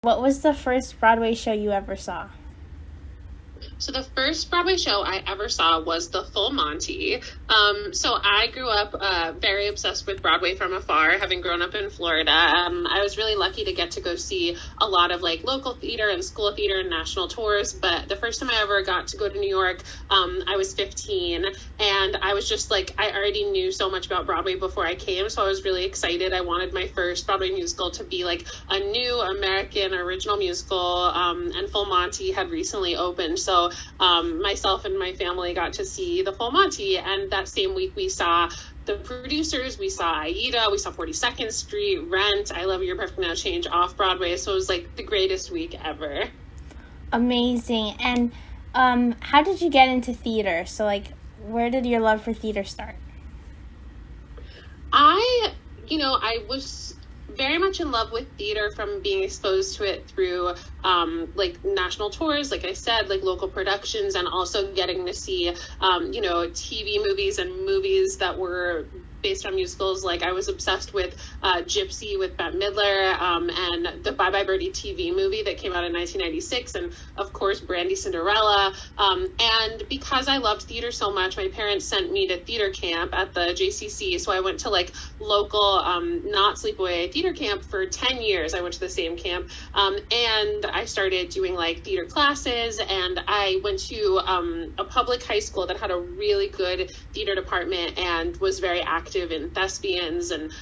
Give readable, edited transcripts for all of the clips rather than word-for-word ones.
What was the first Broadway show you ever saw? So the first Broadway show I ever saw was The Full Monty. So I grew up very obsessed with Broadway from afar, having grown up in Florida. I was really lucky to get to go see a lot of like local theater and school theater and national tours. But the first time I ever got to go to New York, I was 15, and I was just like, I already knew so much about Broadway before I came, so I was really excited. I wanted my first Broadway musical to be like a new American original musical, and Full Monty had recently opened. So myself and my family got to see The Full Monty, and that same week we saw The Producers, we saw Aida, we saw 42nd Street, Rent, I Love Your Perfect Now Change off Broadway. So it was like the greatest week ever. Amazing. And how did you get into theater? So like, where did your love for theater start? I was very much in love with theater from being exposed to it through like national tours, like I said, like local productions, and also getting to see TV movies and movies that were based on musicals. Like I was obsessed with Gypsy with Bette Midler, and the Bye Bye Birdie TV movie that came out in 1996, and of course Brandy Cinderella. And because I loved theater so much, my parents sent me to theater camp at the JCC. So I went to like local, not sleepaway theater camp for 10 years. I went to the same camp, and I started doing like theater classes, and I went to a public high school that had a really good theater department and was very active in thespians, and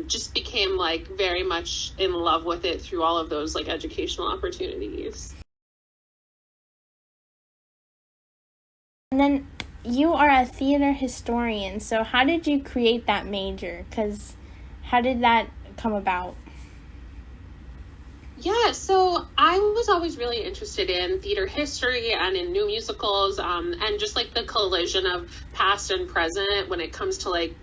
just became like very much in love with it through all of those like educational opportunities. And then you are a theater historian, so how did you create that major? Because how did that come about? Yeah, so I was always really interested in theater history and in new musicals, and just like the collision of past and present when it comes to like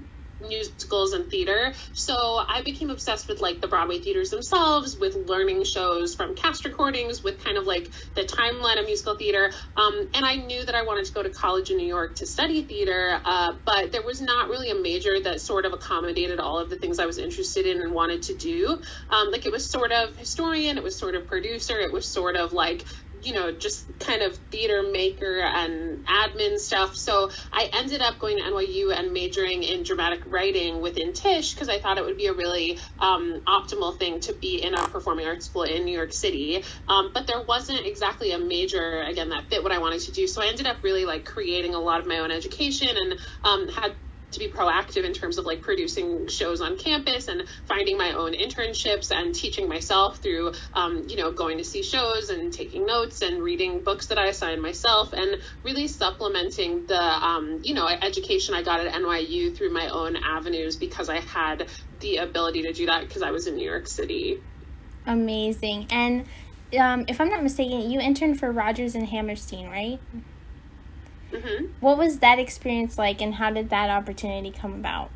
musicals and theater. So I became obsessed with like the Broadway theaters themselves, with learning shows from cast recordings, with kind of like the timeline of musical theater. And I knew that I wanted to go to college in New York to study theater, but there was not really a major that sort of accommodated all of the things I was interested in and wanted to do. Like it was sort of historian, it was sort of producer, it was sort of like just kind of theater maker and admin stuff. So I ended up going to NYU and majoring in dramatic writing within Tisch, because I thought it would be a really optimal thing to be in a performing arts school in New York City. But there wasn't exactly a major, again, that fit what I wanted to do. So I ended up really like creating a lot of my own education, and had to be proactive in terms of like producing shows on campus and finding my own internships and teaching myself through, going to see shows and taking notes and reading books that I assigned myself, and really supplementing the, education I got at NYU through my own avenues, because I had the ability to do that because I was in New York City. Amazing. And if I'm not mistaken, you interned for Rodgers and Hammerstein, right? Mm-hmm. What was that experience like, and how did that opportunity come about?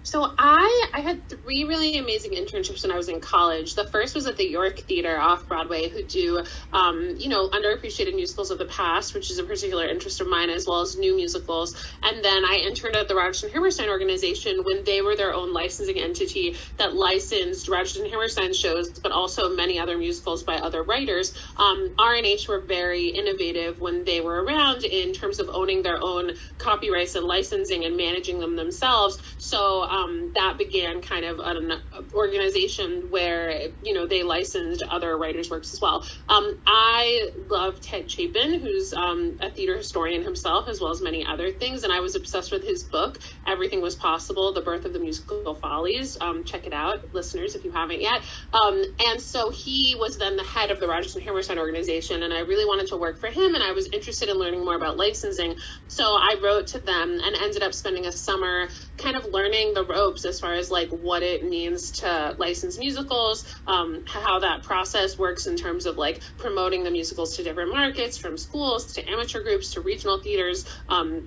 So I had 3 really amazing internships when I was in college. The first was at the York Theater off Broadway, who do, underappreciated musicals of the past, which is a particular interest of mine, as well as new musicals. And then I interned at the Rodgers and Hammerstein organization when they were their own licensing entity that licensed Rodgers and Hammerstein shows, but also many other musicals by other writers. R&H were very innovative when they were around in terms of owning their own copyrights and licensing and managing them themselves. So that began kind of an organization where, they licensed other writers' works as well. I love Ted Chapin, who's a theater historian himself, as well as many other things, and I was obsessed with his book, Everything Was Possible, The Birth of the Musical Follies. Check it out, listeners, if you haven't yet. And so he was then the head of the Rodgers and Hammerstein organization, and I really wanted to work for him, and I was interested in learning more about licensing. So I wrote to them and ended up spending a summer kind of learning the ropes as far as like what it means to license musicals, how that process works in terms of like promoting the musicals to different markets, from schools to amateur groups to regional theaters,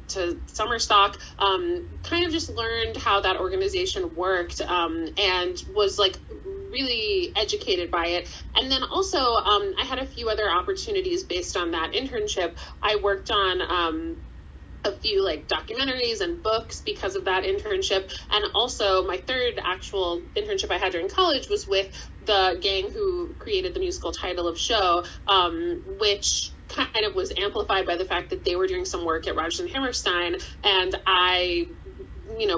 to summer stock. Kind of just learned how that organization worked, and was like really educated by it. And then also I had a few other opportunities based on that internship. I worked on a few like documentaries and books because of that internship. And also my third actual internship I had during college was with the gang who created the musical title of show, which kind of was amplified by the fact that they were doing some work at Rodgers and Hammerstein, and I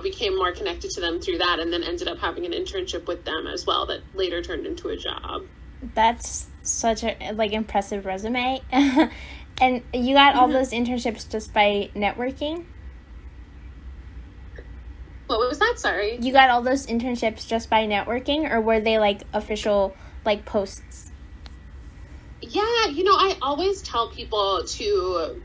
became more connected to them through that, and then ended up having an internship with them as well that later turned into a job. That's such a impressive resume. And you got all those internships just by networking? What was that? Sorry. You got all those internships just by networking, or were they official posts? Yeah, I always tell people to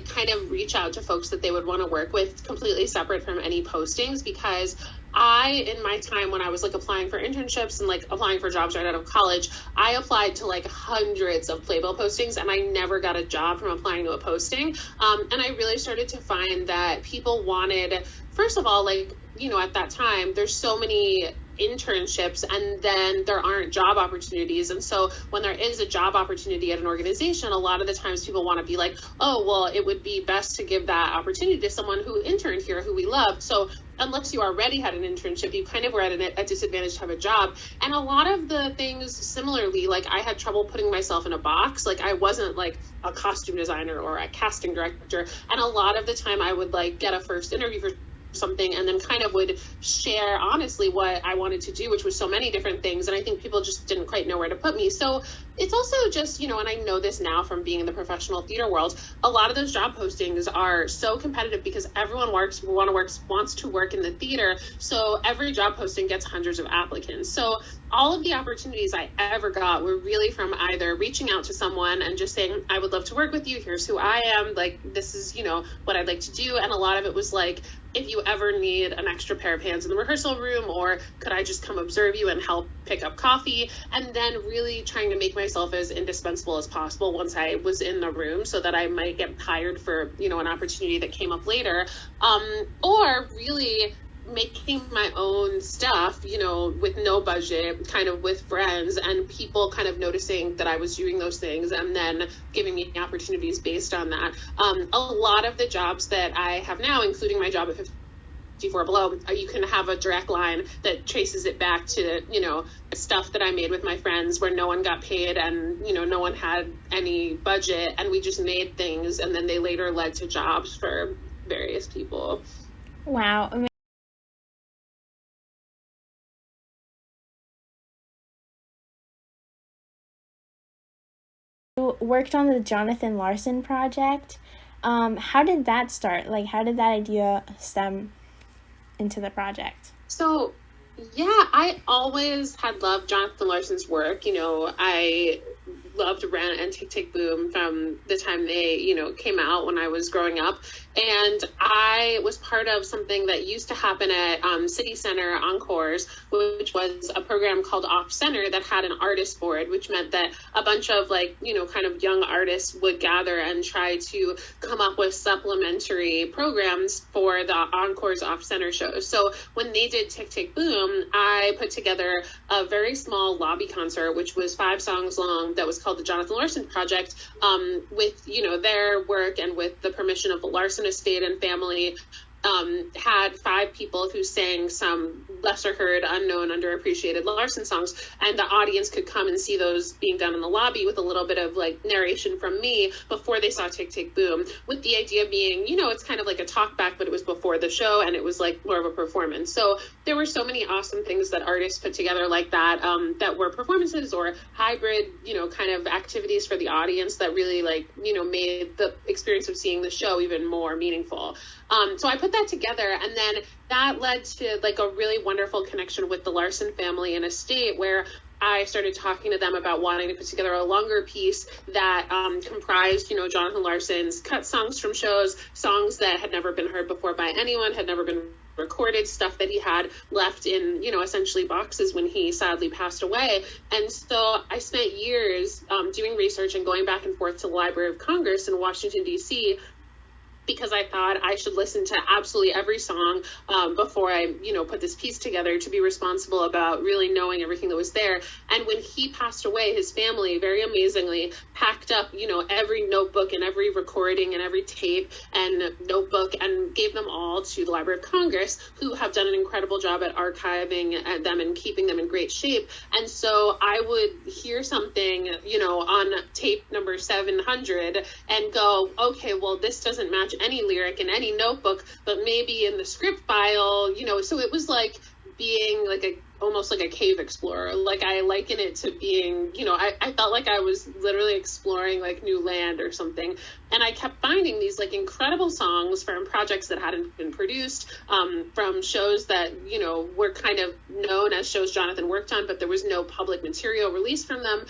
kind of reach out to folks that they would want to work with completely separate from any postings, because in my time when I was applying for internships and applying for jobs right out of college, I applied to hundreds of Playbill postings, and I never got a job from applying to a posting. And I really started to find that people wanted, first of all, at that time, there's so many internships and then there aren't job opportunities. And so when there is a job opportunity at an organization, a lot of the times people want to be oh, well, it would be best to give that opportunity to someone who interned here, who we love. So unless you already had an internship, you kind of were at a disadvantage to have a job. And a lot of the things similarly, I had trouble putting myself in a box. I wasn't a costume designer or a casting director. And a lot of the time I would get a first interview for something and then kind of would share honestly what I wanted to do, which was so many different things. And I think people just didn't quite know where to put me. So it's also just, and I know this now from being in the professional theater world, a lot of those job postings are so competitive because everyone wants to work in the theater. So every job posting gets hundreds of applicants. So all of the opportunities I ever got were really from either reaching out to someone and just saying, I would love to work with you. Here's who I am. This is, what I'd like to do. And a lot of it was if you ever need an extra pair of hands in the rehearsal room, or could I just come observe you and help pick up coffee? And then really trying to make myself as indispensable as possible once I was in the room so that I might get hired for, an opportunity that came up later. Or really making my own stuff, with no budget, kind of with friends, and people kind of noticing that I was doing those things and then giving me opportunities based on that. A lot of the jobs that I have now, including my job at 54 Below, you can have a direct line that traces it back to, stuff that I made with my friends where no one got paid and, no one had any budget, and we just made things, and then they later led to jobs for various people. Wow. You worked on the Jonathan Larson Project. How did that start? How did that idea stem into the project? So, yeah, I always had loved Jonathan Larson's work. I loved Rent and Tick, Tick, Boom from the time they, came out when I was growing up. And I was part of something that used to happen at City Center Encores, which was a program called Off Center that had an artist board, which meant that a bunch of kind of young artists would gather and try to come up with supplementary programs for the Encores Off Center shows. So when they did Tick, Tick, Boom, I put together a very small lobby concert, which was 5 songs long, that was called the Jonathan Larson Project, with, their work and with the permission of the Larson estate and family. Had 5 people who sang some lesser heard, unknown, underappreciated Larson songs, and the audience could come and see those being done in the lobby with a little bit of narration from me before they saw Tick, Tick, Boom, with the idea being, it's kind of like a talk back, but it was before the show and it was more of a performance. So there were so many awesome things that artists put together like that, that were performances or hybrid, kind of activities for the audience that really made the experience of seeing the show even more meaningful. So I put that together, and then that led to a really wonderful connection with the Larson family and estate, where I started talking to them about wanting to put together a longer piece that comprised, Jonathan Larson's cut songs from shows, songs that had never been heard before by anyone, had never been recorded, stuff that he had left in, essentially boxes when he sadly passed away. And so I spent years doing research and going back and forth to the Library of Congress in Washington, D.C., because I thought I should listen to absolutely every song before I, put this piece together, to be responsible about really knowing everything that was there. And when he passed away, his family, very amazingly, packed up, every notebook and every recording and every tape and notebook and gave them all to the Library of Congress, who have done an incredible job at archiving them and keeping them in great shape. And so I would hear something, on tape number 700 and go, okay, well, this doesn't match any lyric in any notebook, but maybe in the script file, so it was like being like almost like a cave explorer. Like, I liken it to being, I felt like I was literally exploring like new land or something. And I kept finding these like incredible songs from projects that hadn't been produced, from shows that, were kind of known as shows Jonathan worked on, but there was no public material released from them,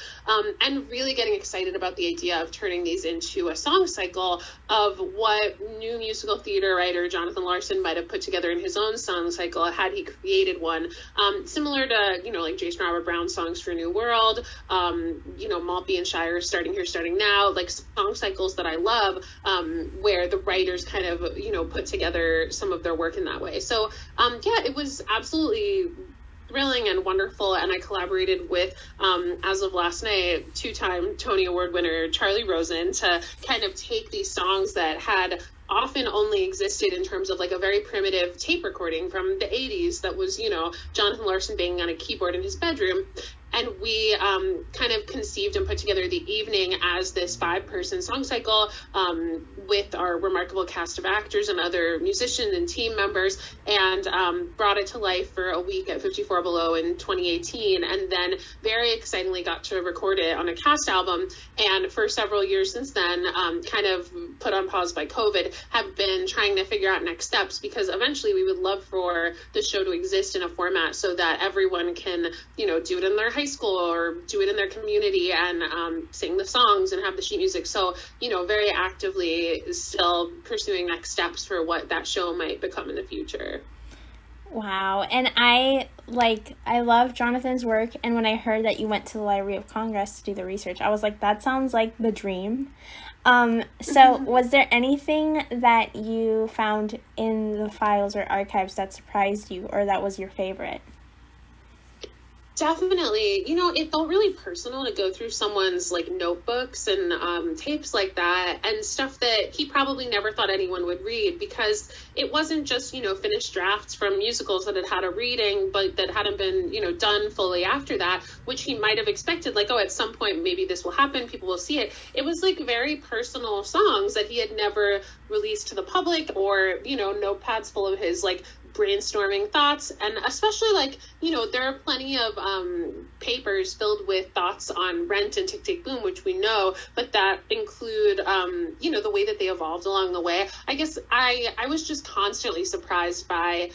and really getting excited about the idea of turning these into a song cycle of what new musical theater writer Jonathan Larson might have put together in his own song cycle had he created one, similar to, like Jason Robert Brown's Songs for a New World, Maltby and Shire's Starting Here, Starting Now, like song cycles that I love, where the writers kind of, put together some of their work in that way. So, it was absolutely thrilling and wonderful, and I collaborated with, as of last night, 2-time Tony Award winner Charlie Rosen to kind of take these songs that had often only existed in terms of like a very primitive tape recording from the 80s that was, Jonathan Larson banging on a keyboard in his bedroom. And we kind of conceived and put together the evening as this 5-person song cycle, with our remarkable cast of actors and other musicians and team members, and brought it to life for a week at 54 Below in 2018. And then very excitingly got to record it on a cast album. And for several years since then, kind of put on pause by COVID, have been trying to figure out next steps, because eventually we would love for the show to exist in a format so that everyone can, do it in their high school or do it in their community and sing the songs and have the sheet music. So, very actively still pursuing next steps for what that show might become in the future. Wow. And I love Jonathan's work. And when I heard that you went to the Library of Congress to do the research, I was like, that sounds like the dream. So was there anything that you found in the files or archives that surprised you or that was your favorite? Definitely. It felt really personal to go through someone's like notebooks and tapes like that, and stuff that he probably never thought anyone would read, because it wasn't just, finished drafts from musicals that had had a reading, but that hadn't been, done fully after that, which he might have expected, like, oh, at some point, maybe this will happen, people will see it. It was like very personal songs that he had never released to the public, or, notepads full of his like brainstorming thoughts. And especially like, there are plenty of papers filled with thoughts on Rent and Tick, Tick, Boom, which we know, but that include, the way that they evolved along the way. I guess I was just constantly surprised by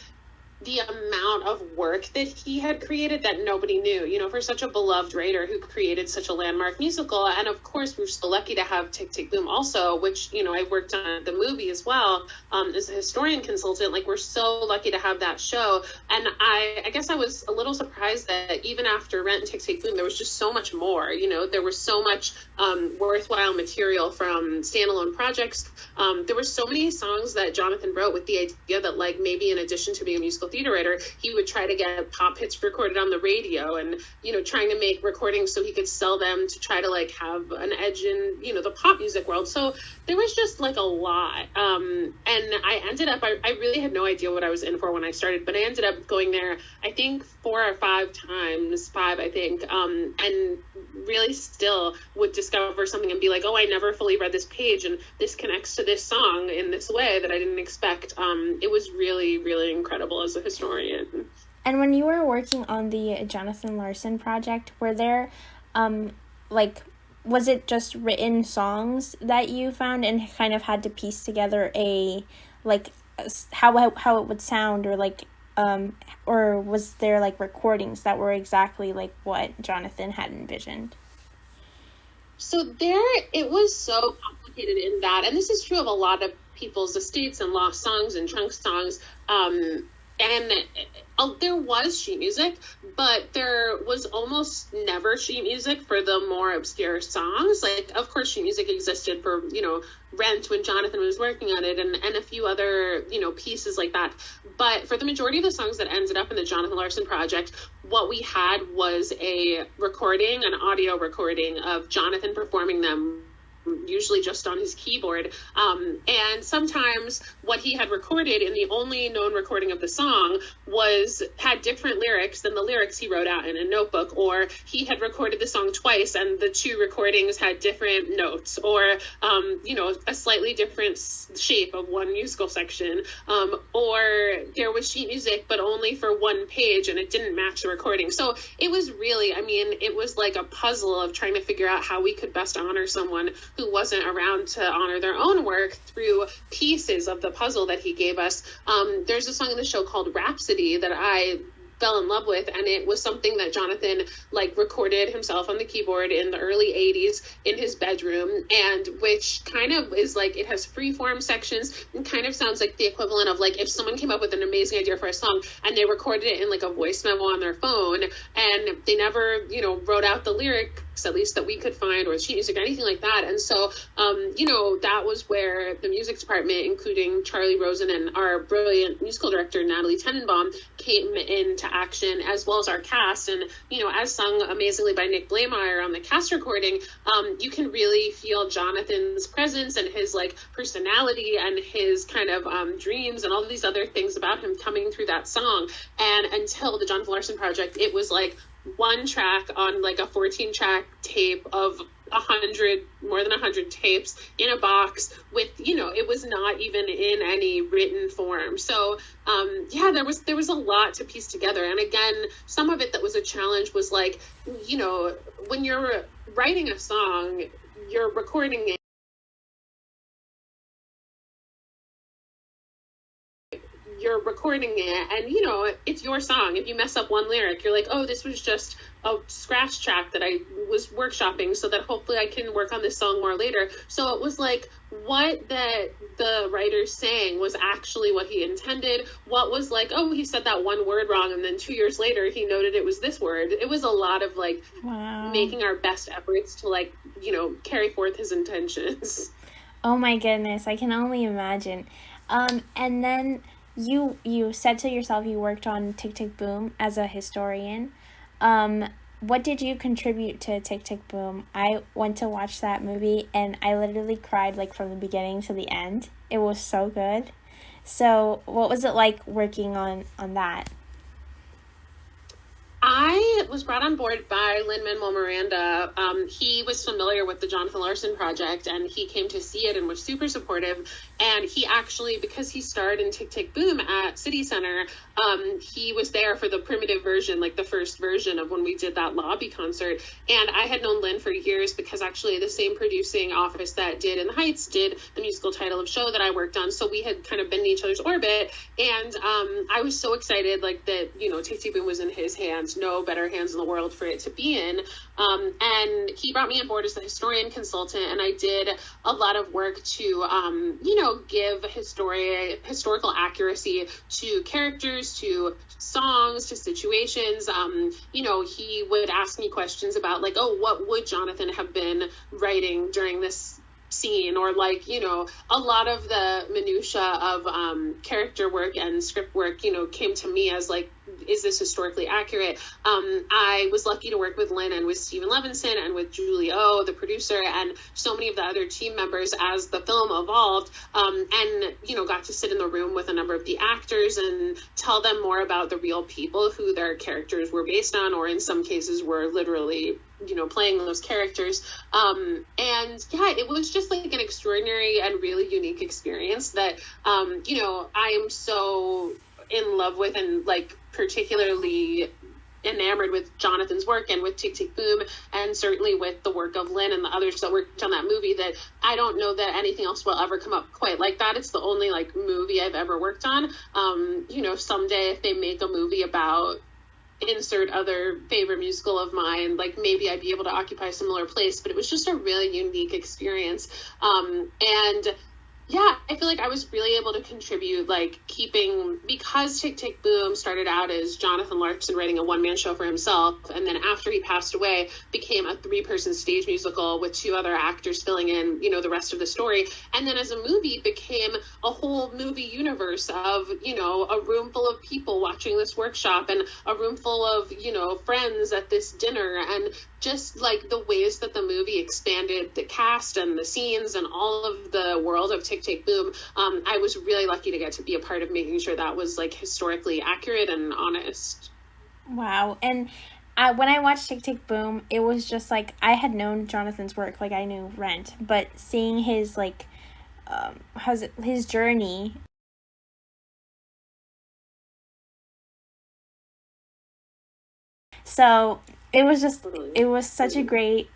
the amount of work that he had created that nobody knew, for such a beloved writer who created such a landmark musical. And of course, we're so lucky to have Tick, Tick, Boom also, which, I worked on the movie as well, as a historian consultant. Like, we're so lucky to have that show. And I guess I was a little surprised that even after Rent and Tick, Tick, Boom, there was just so much more, there was so much worthwhile material from standalone projects. There were so many songs that Jonathan wrote with the idea that, like, maybe in addition to being a musical theater writer, he would try to get pop hits recorded on the radio and, trying to make recordings so he could sell them to try to like have an edge in, the pop music world. So there was just like a lot. And I ended up, I really had no idea what I was in for when I started, but I ended up going there, I think 4 or 5 times, and really still would discover something and be like, oh, I never fully read this page and this connects to this song in this way that I didn't expect. It was really, really incredible as a historian. And when you were working on the Jonathan Larson Project, were there, was it just written songs that you found and kind of had to piece together how it would sound, or was there like recordings that were exactly like what Jonathan had envisioned? So it was so complicated in that, and this is true of a lot of people's estates and lost songs and chunk songs. and there was sheet music, but there was almost never sheet music for the more obscure songs. Like, of course, sheet music existed for, Rent when Jonathan was working on it, and a few other, pieces like that. But for the majority of the songs that ended up in the Jonathan Larson Project, what we had was an audio recording of Jonathan performing them, usually just on his keyboard. And sometimes what he had recorded in the only known recording of the song had different lyrics than the lyrics he wrote out in a notebook, or he had recorded the song twice and the two recordings had different notes, or a slightly different shape of one musical section, or there was sheet music but only for one page and it didn't match the recording. So it was really, it was like a puzzle of trying to figure out how we could best honor someone who wasn't around to honor their own work through pieces of the puzzle that he gave us. There's a song in the show called Rhapsody that I fell in love with, and it was something that Jonathan recorded himself on the keyboard in the early 80s in his bedroom, and which kind of is it has freeform sections and kind of sounds like the equivalent of if someone came up with an amazing idea for a song and they recorded it in a voice memo on their phone and they never wrote out the lyrics, at least that we could find, or sheet music or anything like that. And so that was where the music department, including Charlie Rosen and our brilliant musical director Natalie Tenenbaum, came into action, as well as our cast. And as sung amazingly by Nick Blameyer on the cast recording, you can really feel Jonathan's presence and his personality and his kind of dreams and all of these other things about him coming through that song. And until the Jonathan Larson Project, it was one track on a 14-track tape of more than 100 tapes in a box with, it was not even in any written form. So there was a lot to piece together. And again, some of it that was a challenge was when you're writing a song, you're recording it, and it's your song. If you mess up one lyric, you're oh, this was just a scratch track that I was workshopping so that hopefully I can work on this song more later. So it was what the writer's saying was actually what he intended. What was oh, he said that one word wrong, and then 2 years later he noted it was this word. It was a lot of wow, making our best efforts to carry forth his intentions. Oh my goodness, I can only imagine. And then you said to yourself you worked on Tick, Tick, Boom as a historian. What did you contribute to Tick, Tick, Boom? I went to watch that movie and I literally cried from the beginning to the end. It was so good. So what was it like working on that? I was brought on board by Lin-Manuel Miranda. He was familiar with the Jonathan Larson Project, and he came to see it and was super supportive. And he actually, because he starred in Tick, Tick, Boom at City Center, he was there for the primitive version, the first version of when we did that lobby concert. And I had known Lin for years because actually the same producing office that did In the Heights did the musical title of show that I worked on. So we had kind of been in each other's orbit. And I was so excited that, Tick, Tick, Boom was in his hands. No better hands in the world for it to be in. And he brought me on board as the historian consultant, and I did a lot of work to, give historical accuracy to characters, to songs, to situations. He would ask me questions about what would Jonathan have been writing during this scene, or a lot of the minutia of character work and script work came to me as is this historically accurate? I was lucky to work with Lynn and with Stephen Levinson and with Julie O, the producer, and so many of the other team members as the film evolved, and got to sit in the room with a number of the actors and tell them more about the real people who their characters were based on, or in some cases were literally playing those characters. It was just an extraordinary and really unique experience that I am so in love with, and particularly enamored with Jonathan's work and with Tick, Tick, Boom, and certainly with the work of Lynn and the others that worked on that movie, that I don't know that anything else will ever come up quite like that. It's the only movie I've ever worked on. Someday if they make a movie about insert other favorite musical of mine, maybe I'd be able to occupy a similar place, but it was just a really unique experience. And Yeah, I feel like I was really able to contribute, like because Tick Tick Boom started out as Jonathan Larson writing a one-man show for himself, and then after he passed away, became a three-person stage musical with two other actors filling in, the rest of the story. And then as a movie, became a whole movie universe of, a room full of people watching this workshop and a room full of, friends at this dinner, and just like the ways that the movie expanded the cast and the scenes and all of the world of Tick Tick Boom. I was really lucky to get to be a part of making sure that was like historically accurate and honest. Wow. And when I watched Tick Tick Boom, it was just like, I had known Jonathan's work, like I knew Rent, but seeing his like his journey. So it was just, it was such a great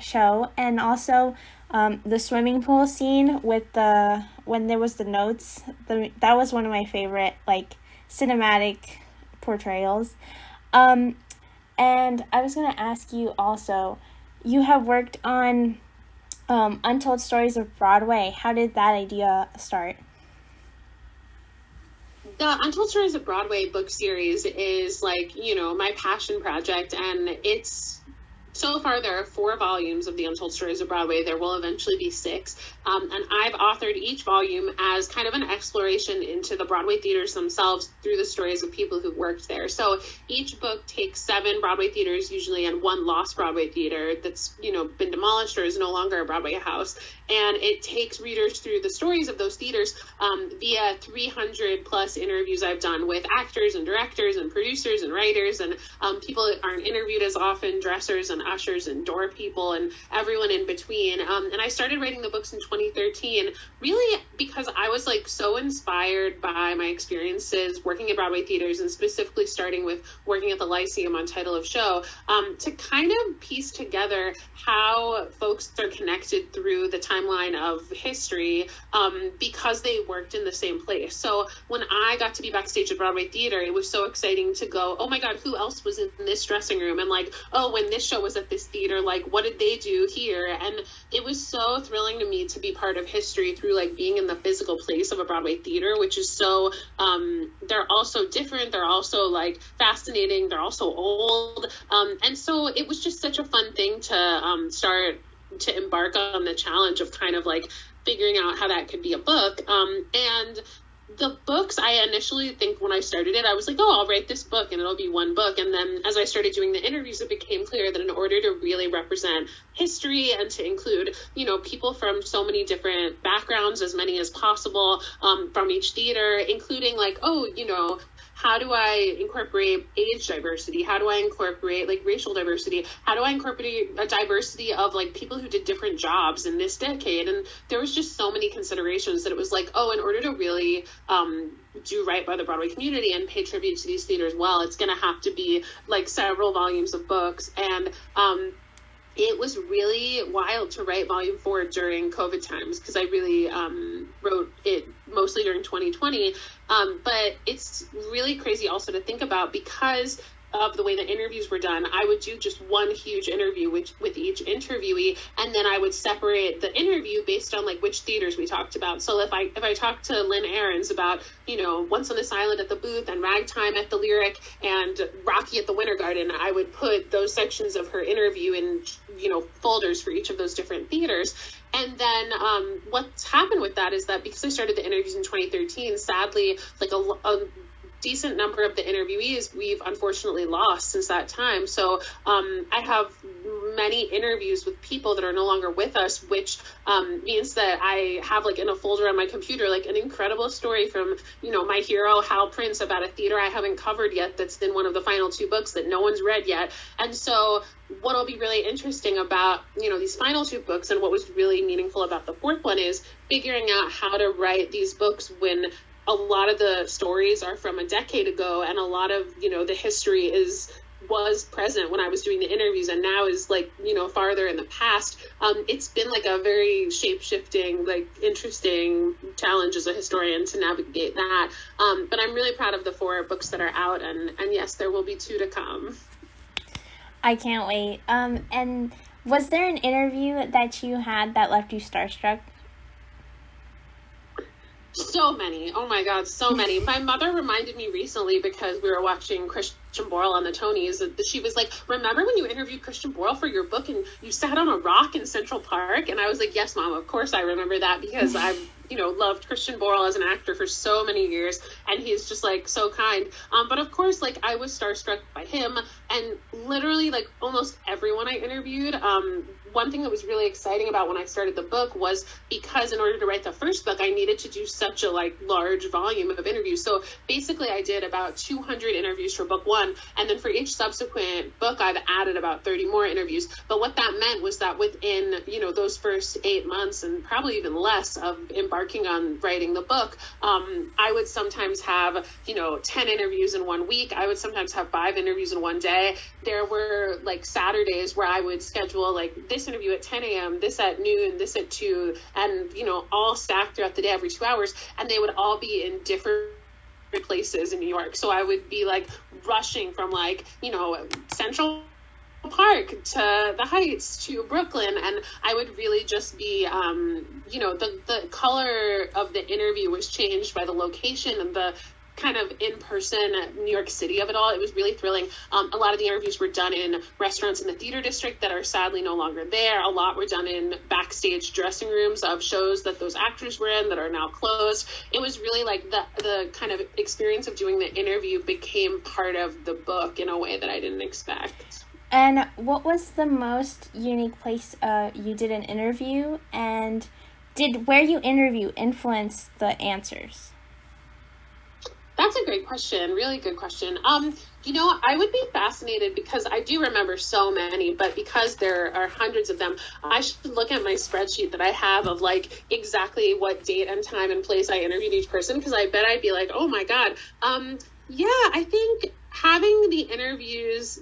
show. And also the swimming pool scene with when there was the notes, that was one of my favorite like cinematic portrayals. And I was going to ask you also, you have worked on Untold Stories of Broadway. How did that idea start? The Untold Stories of Broadway book series is like, my passion project, and so far there are 4 volumes of the Untold Stories of Broadway. There will eventually be 6. And I've authored each volume as kind of an exploration into the Broadway theaters themselves through the stories of people who worked there. So each book takes 7 Broadway theaters usually, and 1 lost Broadway theater that's, been demolished or is no longer a Broadway house. And it takes readers through the stories of those theaters via 300 plus interviews I've done with actors and directors and producers and writers and people that aren't interviewed as often, dressers and ushers and door people and everyone in between. And I started writing the books in 2013, really because I was like so inspired by my experiences working at Broadway theaters, and specifically starting with working at the Lyceum on Title of Show, to kind of piece together how folks are connected through the timeline of history because they worked in the same place. So when I got to be backstage at Broadway Theater, it was so exciting to go, oh my God, who else was in this dressing room? And like, oh, when this show was at this theater, like what did they do here? And it was so thrilling to me to be part of history through like being in the physical place of a Broadway theater, which is so, they're all so different. They're also like fascinating. They're also old. And so it was just such a fun thing to start to embark on the challenge of kind of like figuring out how that could be a book. And the books, I initially think when I started it, I was like, oh, I'll write this book and it'll be one book. And then as I started doing the interviews, it became clear that in order to really represent history and to include, people from so many different backgrounds, as many as possible, from each theater, including like, how do I incorporate age diversity? How do I incorporate like racial diversity? How do I incorporate a diversity of like people who did different jobs in this decade? And there was just so many considerations that it was like, oh, in order to really do right by the Broadway community and pay tribute to these theaters well, it's going to have to be like several volumes of books. And it was really wild to write volume 4 during COVID times, because I really wrote it mostly during 2020. But it's really crazy also to think about, because of the way the interviews were done. I would do just one huge interview with each interviewee, and then I would separate the interview based on like which theaters we talked about. So if I talked to Lynn Ahrens about, Once on This Island at the Booth and Ragtime at the Lyric and Rocky at the Winter Garden, I would put those sections of her interview in, folders for each of those different theaters. And then what's happened with that is that because I started the interviews in 2013, sadly, like a decent number of the interviewees we've unfortunately lost since that time. So I have many interviews with people that are no longer with us, which means that I have like in a folder on my computer like an incredible story from my hero Hal Prince about a theater I haven't covered yet that's in one of the final 2 books that no one's read yet. And so what'll be really interesting about these final 2 books, and what was really meaningful about the 4th one, is figuring out how to write these books when a lot of the stories are from a decade ago, and a lot of, the history was present when I was doing the interviews, and now is like, farther in the past. It's been like a very shape-shifting, like interesting challenge as a historian to navigate that. But I'm really proud of the 4 books that are out, and yes, there will be 2 to come. I can't wait. And was there an interview that you had that left you starstruck? So many. Oh my God, so many. My mother reminded me recently because we were watching Christian Borle on the Tonys. She was like, remember when you interviewed Christian Borle for your book and you sat on a rock in Central Park? And I was like, yes, Mom, of course I remember that because I've, loved Christian Borle as an actor for so many years. And he's just like so kind. But of course, like I was starstruck by him and literally like almost everyone I interviewed. One thing that was really exciting about when I started the book was because in order to write the first book, I needed to do such a like large volume of interviews. So basically I did about 200 interviews for book one. And then for each subsequent book, I've added about 30 more interviews. But what that meant was that within, those first 8 months and probably even less of embarking on writing the book, I would sometimes have, 10 interviews in 1 week. I would sometimes have 5 interviews in one day. There were like Saturdays where I would schedule like this interview at 10 a.m., this at noon, this at 2, and, all stacked throughout the day every 2 hours. And they would all be in different places in New York. So I would be like rushing from like, Central Park to the Heights to Brooklyn. And I would really just be, the color of the interview was changed by the location and the kind of in-person New York City of it all. It was really thrilling. A lot of the interviews were done in restaurants in the theater district that are sadly no longer there. A lot were done in backstage dressing rooms of shows that those actors were in that are now closed. It was really like the kind of experience of doing the interview became part of the book in a way that I didn't expect. And what was the most unique place you did an interview, and did where you interview influence the answers? That's a great question. Really good question. I would be fascinated because I do remember so many, but because there are hundreds of them, I should look at my spreadsheet that I have of like exactly what date and time and place I interviewed each person, because I bet I'd be like, oh my God. I think having the interviews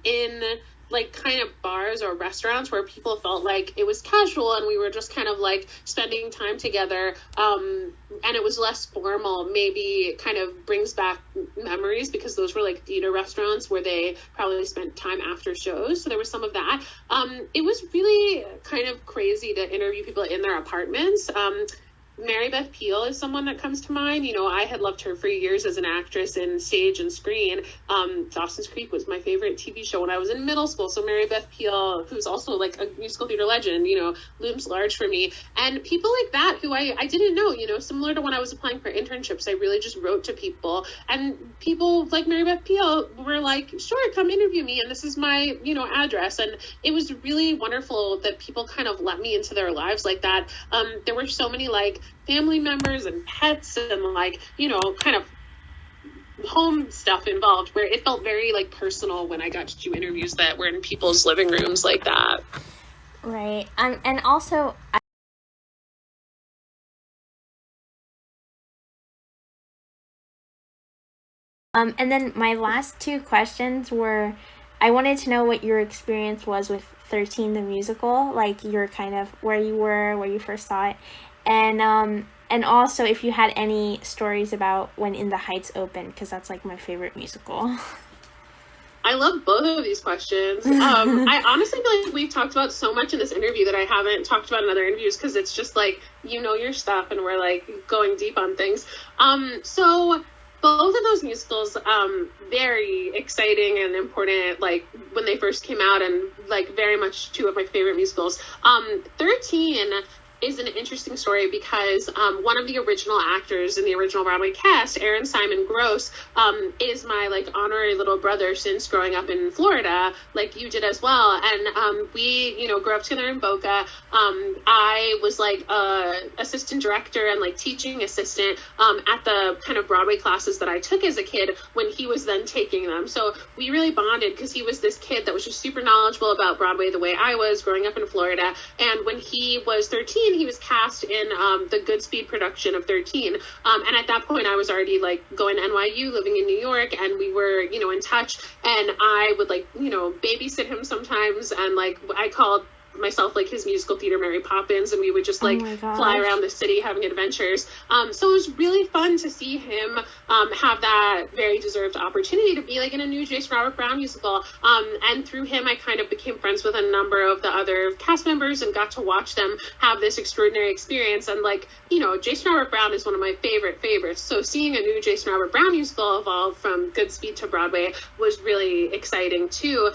in like kind of bars or restaurants where people felt like it was casual and we were just kind of like spending time together, and it was less formal, maybe kind of brings back memories, because those were like theater restaurants where they probably spent time after shows. So there was some of that. It was really kind of crazy to interview people in their apartments. Mary Beth Peil is someone that comes to mind. I had loved her for years as an actress in stage and screen. Dawson's Creek was my favorite TV show when I was in middle school. So Mary Beth Peil, who's also like a musical theater legend, looms large for me. And people like that who I didn't know, similar to when I was applying for internships, I really just wrote to people. And people like Mary Beth Peil were like, sure, come interview me. And this is my, address. And it was really wonderful that people kind of let me into their lives like that. There were so many like family members and pets and like, kind of home stuff involved where it felt very like personal when I got to do interviews that were in people's living rooms like that. Right. And also and then my last 2 questions were, I wanted to know what your experience was with 13 the musical, like your kind of where you first saw it, and also if you had any stories about when In the Heights opened, because that's like my favorite musical. I love both of these questions. I honestly feel like we've talked about so much in this interview that I haven't talked about in other interviews, because it's just like, your stuff and we're like going deep on things. So both of those musicals, very exciting and important, like when they first came out, and like very much 2 of my favorite musicals. 13 is an interesting story because one of the original actors in the original Broadway cast, Aaron Simon Gross, is my like honorary little brother since growing up in Florida, like you did as well. And we, grew up together in Boca. I was like assistant director and like teaching assistant at the kind of Broadway classes that I took as a kid when he was then taking them. So we really bonded because he was this kid that was just super knowledgeable about Broadway the way I was growing up in Florida. And when he was 13, he was cast in the Goodspeed production of 13. And at that point, I was already like going to NYU, living in New York, and we were, in touch. And I would like, babysit him sometimes. And like I called myself like his musical theater Mary Poppins, and we would just like fly around the city having adventures. So it was really fun to see him have that very deserved opportunity to be like in a new Jason Robert Brown musical. And through him, I kind of became friends with a number of the other cast members and got to watch them have this extraordinary experience. And like, you know, Jason Robert Brown is one of my favorites. So seeing a new Jason Robert Brown musical evolve from Goodspeed to Broadway was really exciting too.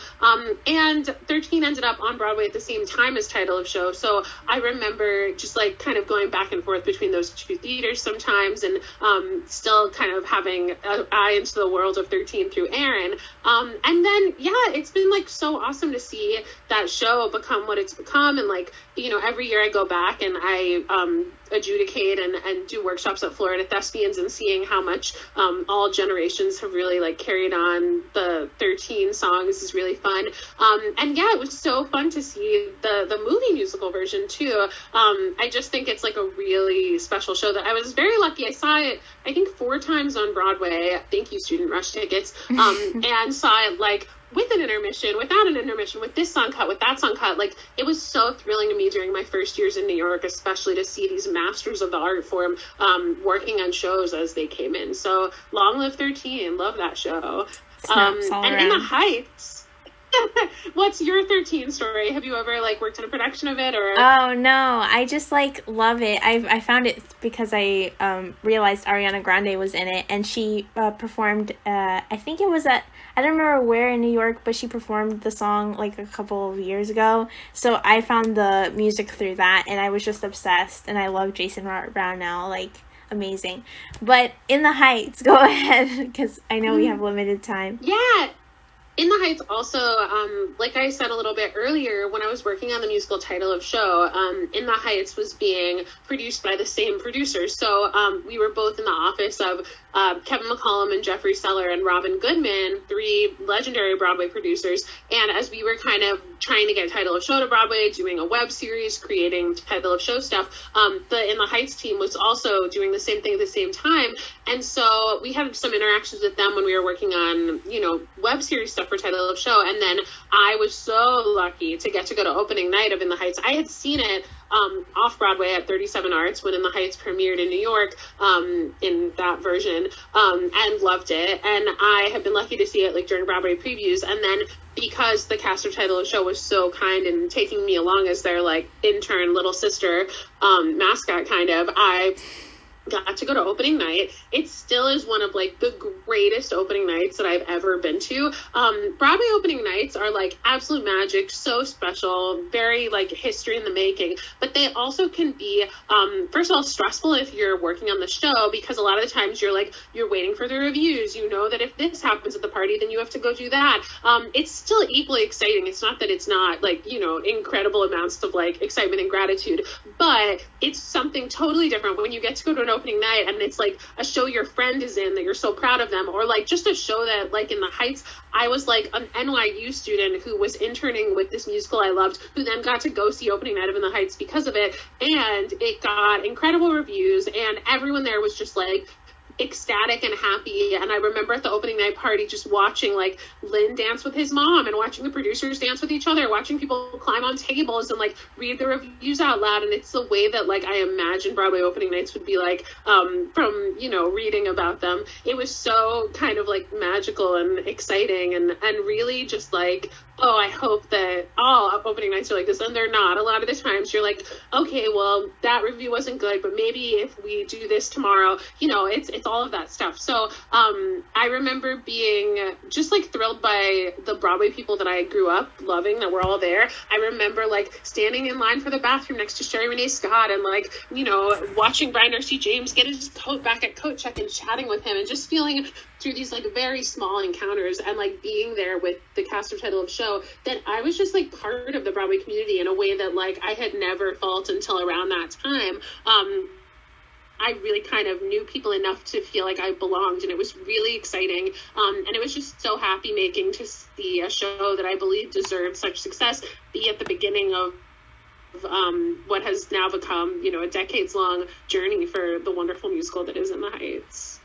And 13 ended up on Broadway at the same time as Title of Show. So I remember just like kind of going back and forth between those two theaters sometimes, and still kind of having an eye into the world of 13 through Aaron. And then, yeah, it's been like so awesome to see that show become what it's become. And like, you know, every year I go back and I adjudicate and do workshops at Florida Thespians, and seeing how much all generations have really like carried on the 13 songs is really fun. And yeah, it was so fun to see the movie musical version too. I just think it's like a really special show that I was very lucky. I saw it, I think 4 times on Broadway. Thank you, Student Rush tickets. And saw it like with an intermission, without an intermission, with this song cut, with that song cut. Like, it was so thrilling to me during my first years in New York, especially to see these masters of the art form working on shows as they came in. So long live 13. Love that show. And In the Heights. What's your 13 story? Have you ever like worked on a production of it, or? Oh no, I just like love it. I found it because I realized Ariana Grande was in it, and she performed. I think it was I don't remember where in New York, but she performed the song like a couple of years ago. So I found the music through that, and I was just obsessed. And I love Jason Robert Brown now, like amazing. But In the Heights, go ahead, because I know we have limited time. Yeah. In the Heights also, like I said a little bit earlier, when I was working on the musical Title of Show, In the Heights was being produced by the same producers. So we were both in the office of Kevin McCollum and Jeffrey Seller and Robin Goodman, 3 legendary Broadway producers. And as we were kind of trying to get Title of Show to Broadway, doing a web series, creating Title of Show stuff, the In the Heights team was also doing the same thing at the same time. And so we had some interactions with them when we were working on, you know, web series stuff for Title of Show. And then I was so lucky to get to go to opening night of In the Heights. I had seen it off Broadway at 37 Arts when In the Heights premiered in New York, in that version, and loved it. And I have been lucky to see it like during Broadway previews. And then because the cast of Title of Show was so kind in taking me along as their like intern little sister mascot kind of, I got to go to opening night. It still is one of like the greatest opening nights that I've ever been to. Broadway opening nights are like absolute magic, so special, very like history in the making, but they also can be first of all stressful if you're working on the show, because a lot of the times you're waiting for the reviews. You know that if this happens at the party, then you have to go do that. It's still equally exciting. It's not that it's not like, you know, incredible amounts of like excitement and gratitude, but it's something totally different when you get to go to an opening night and it's like a show your friend is in that you're so proud of them, or like just a show that like In the Heights, I was like an NYU student who was interning with this musical I loved, who then got to go see opening night of In the Heights because of it, and it got incredible reviews, and everyone there was just like ecstatic and happy. And I remember at the opening night party just watching like Lynn dance with his mom and watching the producers dance with each other, watching people climb on tables and like read the reviews out loud. And it's the way that like I imagine Broadway opening nights would be like from, you know, reading about them. It was so kind of like magical and exciting, and really just like, oh, I hope that all opening nights are like this, and they're not. A lot of the times you're like, okay, well, that review wasn't good, but maybe if we do this tomorrow, you know, it's all of that stuff. So I remember being just like thrilled by the Broadway people that I grew up loving, that were all there. I remember like standing in line for the bathroom next to Sherry Renee Scott and like, you know, watching Brian Darcy James get his coat back at coat check and chatting with him, and just feeling through these like very small encounters and like being there with the cast of Title of Show that I was just like part of the Broadway community in a way that like I had never felt until around that time. I really kind of knew people enough to feel like I belonged, and it was really exciting. And it was just so happy making to see a show that I believe deserved such success be at the beginning of what has now become, you know, a decades-long journey for the wonderful musical that is In the Heights.